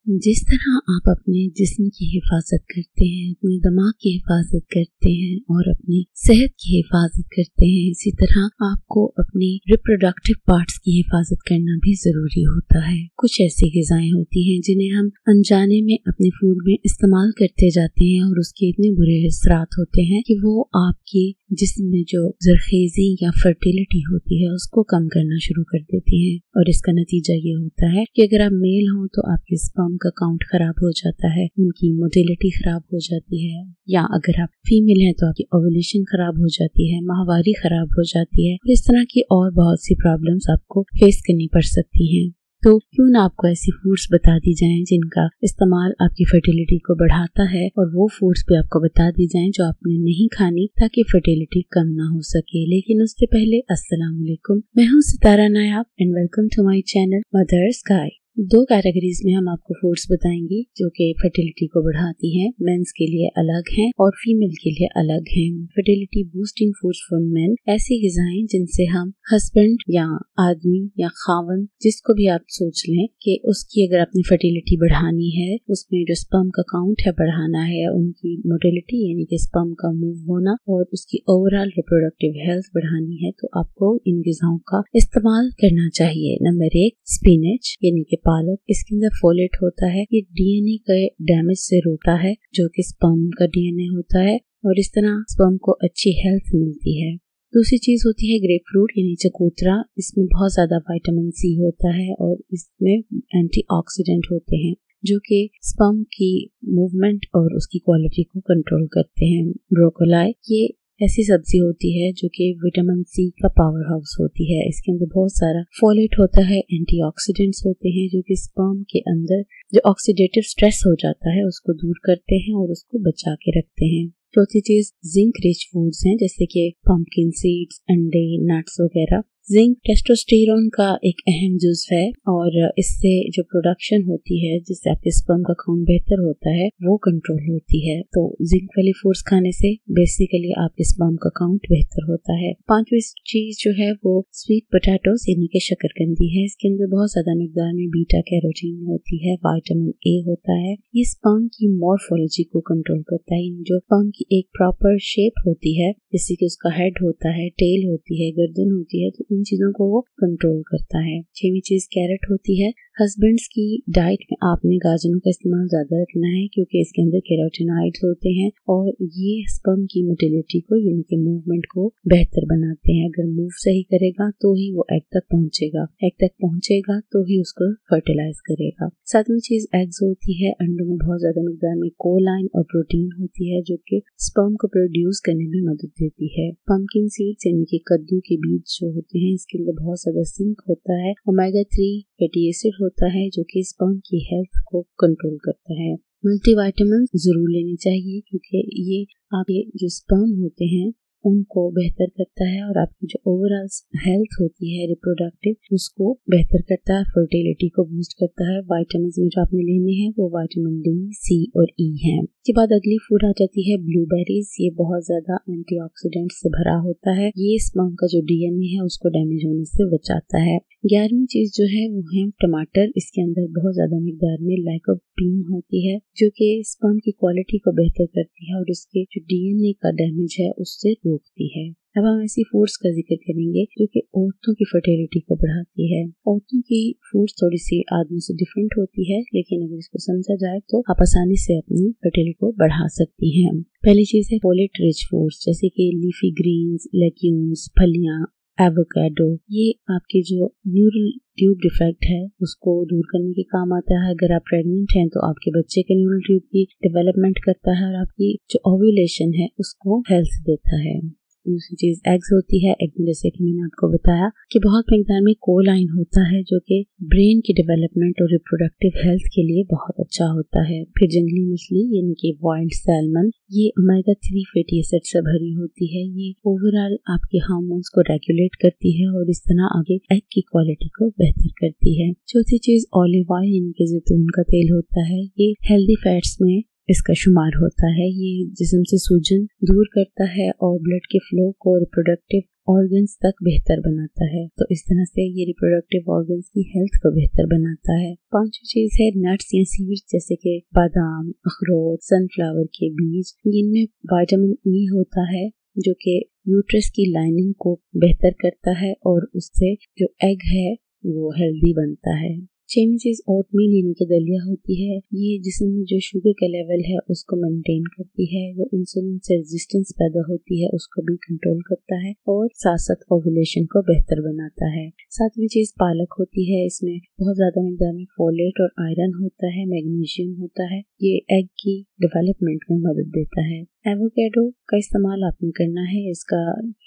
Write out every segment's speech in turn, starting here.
जिस तरह आप अपने जिस्म की हिफाजत करते हैं, अपने दिमाग की हिफाजत करते हैं और अपनी सेहत की हिफाजत करते हैं, इसी तरह आपको अपने रिप्रोडक्टिव पार्ट्स की हिफाजत करना भी जरूरी होता है। कुछ ऐसी ग़िज़ाएं होती हैं जिन्हें हम अनजाने में अपने फूड में इस्तेमाल करते जाते हैं और उसके इतने बुरे असरात होते हैं कि वो आपकी जिस्म में जो जरखेज़ी या फर्टिलिटी होती है उसको कम करना शुरू कर देती हैं। और इसका नतीजा ये होता है कि अगर आप मेल हो तो आपके स्पर्म का काउंट खराब हो जाता है, उनकी मोटिलिटी खराब हो जाती है, या अगर आप फीमेल हैं तो आपकी ओवुलेशन खराब हो जाती है, माहवारी खराब हो जाती है। इस तरह की और बहुत सी प्रॉब्लम्स आपको फेस करनी पड़ सकती हैं। तो क्यों ना आपको ऐसी फूड्स बता दी जाएं जिनका इस्तेमाल आपकी फर्टिलिटी को बढ़ाता है, और वो फूड्स भी आपको बता दी जाएं जो आपने नहीं खानी ताकि फर्टिलिटी कम ना हो सके। लेकिन उससे पहले अस्सलाम वालेकुम, मैं हूं Sitara Nayab and welcome to my channel Mother Sky. दो कैटेगरीज में हम आपको फूड्स बताएंगे जो कि फर्टिलिटी को बढ़ाती हैं। मेंस के लिए अलग हैं और फीमेल के लिए अलग हैं। Fertility boosting foods for main, ऐसी ग़िज़ाएं जिनसे हम हस्बैंड या आदमी या खावन, जिसको भी आप सोच लें कि उसकी अगर अपनी फर्टिलिटी बढ़ानी है, उसमें जो स्पर्म का काउंट है बढ़ाना है, उनकी मोटिलिटी यानी कि स्पर्म का मूव होना और उसकी ओवरऑल रिप्रोडक्टिव हेल्थ बढ़ानी है, तो आपको इन ग़िज़ाओं का इस्तेमाल करना चाहिए। नंबर 1, स्पिनच यानी कि पालक। इसके अंदर फोलेट होता है, ये डीएनए के डैमेज से रोकता है जो कि स्पर्म का डीएनए होता है, और इस तरह स्पर्म को अच्छी हेल्थ मिलती है। दूसरी चीज होती है ग्रेप फ्रूट यानी चकोतरा। इसमें बहुत ज्यादा विटामिन सी होता है और इसमें एंटीऑक्सीडेंट होते हैं जो कि स्पर्म की मूवमेंट और उसकी क्वालिटी को कंट्रोल करते हैं। ब्रोकोली, ये ऐसी सब्जी होती है जो कि विटामिन सी का पावर हाउस होती है। इसके अंदर बहुत सारा फोलेट होता है, एंटीऑक्सीडेंट्स होते हैं जो कि स्पर्म के अंदर जो ऑक्सीडेटिव स्ट्रेस हो जाता है उसको दूर करते हैं और उसको बचा के रखते हैं। चौथी चीज जिंक रिच फूड्स हैं जैसे कि पंपकिन सीड्स, अंडे, नट्स वगैरह। जिंक टेस्टोस्टेरोन का एक अहम जुज़ है और इससे जो प्रोडक्शन होती है जिससे आपके स्पर्म का काउंट बेहतर होता है वो कंट्रोल होती है। तो जिंक वाली फूड्स खाने से बेसिकली आपके स्पर्म का काउंट बेहतर होता है। पांचवी चीज जो है वो स्वीट पोटैटोस यानी कि शकरकंदी है। इसके अंदर बहुत ज्यादा मिकदार में बीटा कैरोटीन होती है, विटामिन ए होता है। ये स्पर्म की मॉर्फोलॉजी को कंट्रोल करता है। जो स्पर्म की एक प्रॉपर शेप होती है, जैसे कि उसका हेड होता है, टेल होती है, गर्दन होती है, तो इन चीजों को वो कंट्रोल करता है। छठवीं चीज कैरेट होती है। हस्बैंड्स की डाइट में आपने गाजरों का इस्तेमाल ज्यादा रखना है क्योंकि इसके अंदर कैरोटीनॉइड्स होते हैं और ये स्पर्म की मोटिलिटी को यानी कि मूवमेंट को बेहतर बनाते हैं। अगर मूव सही करेगा तो ही वो एग तक पहुंचेगा, एग तक पहुंचेगा तो ही उसको फर्टिलाइज करेगा। सातवीं चीज एग्स होती है। अंडों में बहुत ज्यादा मिकदार में कोलाइन और प्रोटीन होती है जो कि स्पर्म को प्रोड्यूस करने में मदद देती है। पंपकिन सीड्स यानी कि कद्दू के बीज जो होते हैं, इसके अंदर बहुत ज्यादा जिंक होता है। ओमेगा 3 फैटी एसिड होता है जो कि स्पर्म की हेल्थ को कंट्रोल करता है। मल्टीविटामिन जरूर लेनी चाहिए क्योंकि ये आपके जो स्पर्म होते हैं उनको बेहतर करता है और आपकी जो ओवरऑल हेल्थ होती है रिप्रोडक्टिव उसको बेहतर करता है, फर्टिलिटी को बूस्ट करता है। विटामिन में जो आपने लेने हैं वो विटामिन डी, सी और ई हैं। इसके बाद अगली फूड आ जाती है ब्लूबेरीज। ये बहुत ज्यादा एंटीऑक्सीडेंट से भरा होता है। ये स्पर्म का जो डीएनए है उसको डैमेज होने से बचाता है। 11वीं चीज जो है वो है टमाटर। इसके अंदर बहुत ज्यादा मिकदार में लाइकोपीन होती है जो कि स्पर्म की क्वालिटी को बेहतर करती है और उसके जो डीएनए का डैमेज है उससे रोकती है। अब हम ऐसी फूड्स का जिक्र करेंगे जो कि औरतों की फर्टिलिटी को बढ़ाती है। औरतों की फूड्स थोड़ी सी आदमी से डिफरेंट होती है, लेकिन अगर इसको समझा जाए तो आप आसानी से अपनी फर्टिलिटी को बढ़ा सकती हैं। पहली चीज है फोलेट रिच फूड्स जैसे कि लीफी ग्रीन्स, लेग्यूम्स, फलियां, एवोकाडो। ये आपके जो न्यूरल ट्यूब डिफेक्ट है उसको दूर करने के काम आता है। अगर आप प्रेग्नेंट हैं तो आपके बच्चे के न्यूरल ट्यूब की डेवलपमेंट करता है और आपकी जो ओव्यूलेशन है उसको हेल्थ देता है। दूसरी चीज एग्स होती है। एग में जैसे कि मैंने आपको बताया कि बहुत मिकदार में कोलाइन होता है जो कि ब्रेन की डेवलपमेंट और रिप्रोडक्टिव हेल्थ के लिए बहुत अच्छा होता है। फिर जंगली मछली यानी कि वाइल्ड सैल्मन, ये ओमेगा 3 फैटी एसिड से भरी होती है। ये ओवरऑल आपके हार्मोन्स को रेगुलेट करती है और इस तरह आगे एग की क्वालिटी को बेहतर करती है। चौथी चीज ऑलिव ऑयल यानी कि जैतून का तेल होता है। ये हेल्दी फैट्स में इसका शुमार होता है। ये जिस्म से सूजन दूर करता है और ब्लड के फ्लो को, रिप्रोडक्टिव ऑर्गन्स तक बेहतर बनाता है। तो इस तरह से ये रिप्रोडक्टिव ऑर्गन्स की हेल्थ को बेहतर बनाता है। पांचवी चीज है नट्स या सीड्स, जैसे कि बादाम, अखरोट, सनफ्लावर के बीज। इनमें विटामिन ई होता है जो कि यूट्रस की लाइनिंग को बेहतर करता है और उससे जो एग है वो हेल्दी बनता है। छठवीं चीज ओटमील यानी कि दलिया होती है। ये जिसम में जो शुगर का लेवल है उसको मेंटेन करती है, जो इंसुलिन से रेजिस्टेंस पैदा होती है उसको भी कंट्रोल करता है और साथ साथ ओवुलेशन को बेहतर बनाता है। सातवीं चीज पालक होती है। इसमें बहुत ज्यादा मिकदार में फोलेट और आयरन होता है, मैग्नीशियम होता है। ये एग की डेवलपमेंट में मदद देता है। एवोकेडो का इस्तेमाल आपने करना है। इसका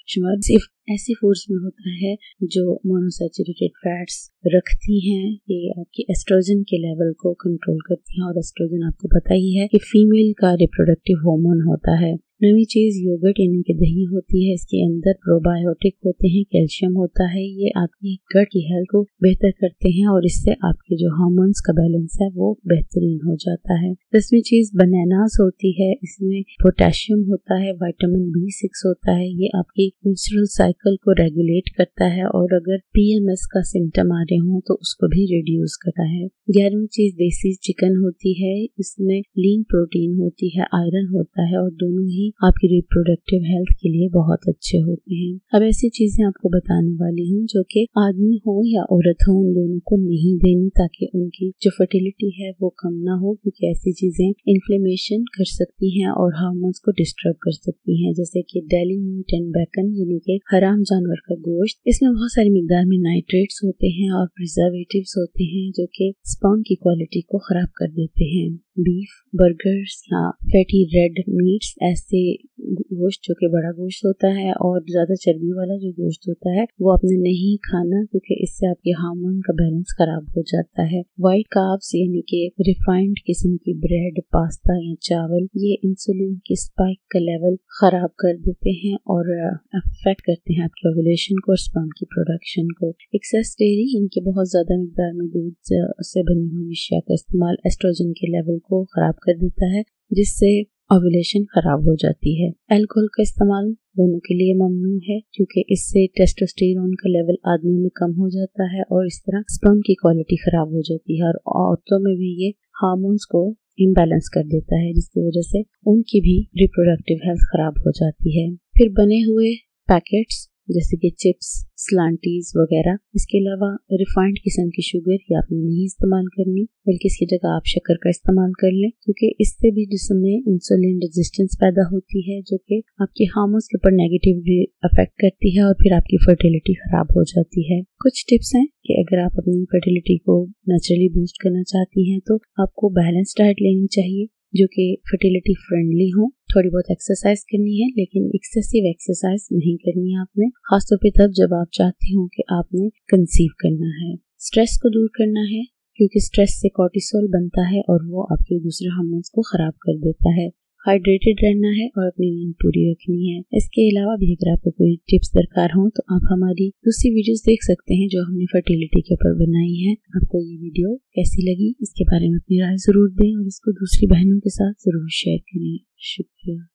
शुमार सिर्फ ऐसी फूड्स में होता है जो मोनोसैचुरेटेड फैट्स रखती हैं। ये आपकी एस्ट्रोजन के लेवल को कंट्रोल करती हैं और एस्ट्रोजन आपको पता ही है कि फीमेल का रिप्रोडक्टिव हार्मोन होता है। नवी चीज योगर्ट यानी कि दही होती है। इसके अंदर प्रोबायोटिक होते हैं, कैल्शियम होता है। ये आपकी गट की हेल्थ को बेहतर करते हैं और इससे आपके जो हार्मोन्स का बैलेंस है वो बेहतरीन हो जाता है। 10वीं चीज बनानास होती है। इसमें पोटेशियम होता है, विटामिन B6 होता है। ये आपकी मेंस्ट्रुअल साइकिल को रेगुलेट करता है और अगर PMS का सिम्टम आ रहे हो तो उसको भी रिड्यूस करता है। 11वीं चीज देसी चिकन होती है। इसमें लीन प्रोटीन होती है, आयरन होता है और दोनों ही आपकी रिप्रोडक्टिव हेल्थ के लिए बहुत अच्छे होते हैं। अब ऐसी चीजें आपको बताने वाली हूँ जो कि आदमी हो या औरत हो उन दोनों को नहीं देनी, ताकि उनकी जो फर्टिलिटी है वो कम ना हो, क्योंकि ऐसी चीजें इन्फ्लेमेशन कर सकती हैं और हार्मोन्स को डिस्टर्ब कर सकती हैं। जैसे कि डेली मीट एंड बेकन यानी कि हराम जानवर का गोश्त, इसमें बहुत सारी मिकदार में नाइट्रेट्स होते हैं और प्रिजर्वेटिव्स होते हैं जो कि स्पर्म की क्वालिटी को खराब कर देते हैं। बीफ, बर्गर्स या फैटी रेड मीट्स, ऐसे गोश्त जो कि बड़ा गोश्त होता है और ज्यादा चर्बी वाला जो गोश्त होता है वो आपने नहीं खाना, क्योंकि इससे आपके हार्मोन का बैलेंस खराब हो जाता है। व्हाइट कार्ब्स यानी कि रिफाइंड किस्म की ब्रेड, पास्ता या चावल, ये इंसुलिन की स्पाइक का लेवल खराब कर देते हैं और अफेक्ट करते हैं आपके ओवुलेशन को और स्पर्म की प्रोडक्शन को। एक्सेस डेयरी, इनके बहुत ज्यादा मिकदार में दूध से बनी हुई अशिया का इस्तेमाल एस्ट्रोजन के लेवल को खराब कर देता है, जिससे ओवुलेशन खराब हो जाती है। अल्कोहल का इस्तेमाल दोनों के लिए ममनू है, क्योंकि इससे टेस्टोस्टेरोन का लेवल आदमियों में कम हो जाता है और इस तरह स्पर्म की क्वालिटी खराब हो जाती है और औरतों में भी ये हार्मोन्स को इम्बैलेंस कर देता है, जिसकी वजह से उनकी भी रिप्रोडक्टिव हेल्थ खराब हो जाती है। फिर बने हुए पैकेट्स जैसे कि चिप्स, स्लांटीज वगैरह, इसके अलावा रिफाइंड किस्म की शुगर ये आपने नहीं इस्तेमाल करनी, बल्कि इसकी जगह आप शक्कर का इस्तेमाल कर लें, क्योंकि इससे भी जिस्म में इंसुलिन रेजिस्टेंस पैदा होती है जो कि आपके हार्मोन्स के ऊपर नेगेटिवली अफेक्ट करती है और फिर आपकी फर्टिलिटी खराब हो जाती है। कुछ टिप्स हैं कि अगर आप अपनी फर्टिलिटी को नेचुरली बूस्ट करना चाहती हैं तो आपको बैलेंस डाइट लेनी चाहिए जो कि फर्टिलिटी फ्रेंडली हो। थोड़ी बहुत एक्सरसाइज करनी है, लेकिन एक्सेसिव एक्सरसाइज नहीं करनी है आपने, खासतौर पे तब जब आप चाहती हो कि आपने कंसीव करना है। स्ट्रेस को दूर करना है, क्योंकि स्ट्रेस से कॉर्टिसोल बनता है और वो आपके दूसरे हार्मोन्स को खराब कर देता है। हाइड्रेटेड रहना है और अपनी नींद पूरी रखनी है। इसके अलावा भी अगर आपको कोई टिप्स दरकार हो तो आप हमारी दूसरी वीडियोस देख सकते हैं जो हमने फर्टिलिटी के ऊपर बनाई है। आपको ये वीडियो कैसी लगी इसके बारे में अपनी राय जरूर दें और इसको दूसरी बहनों के साथ जरूर शेयर करें। शुक्रिया।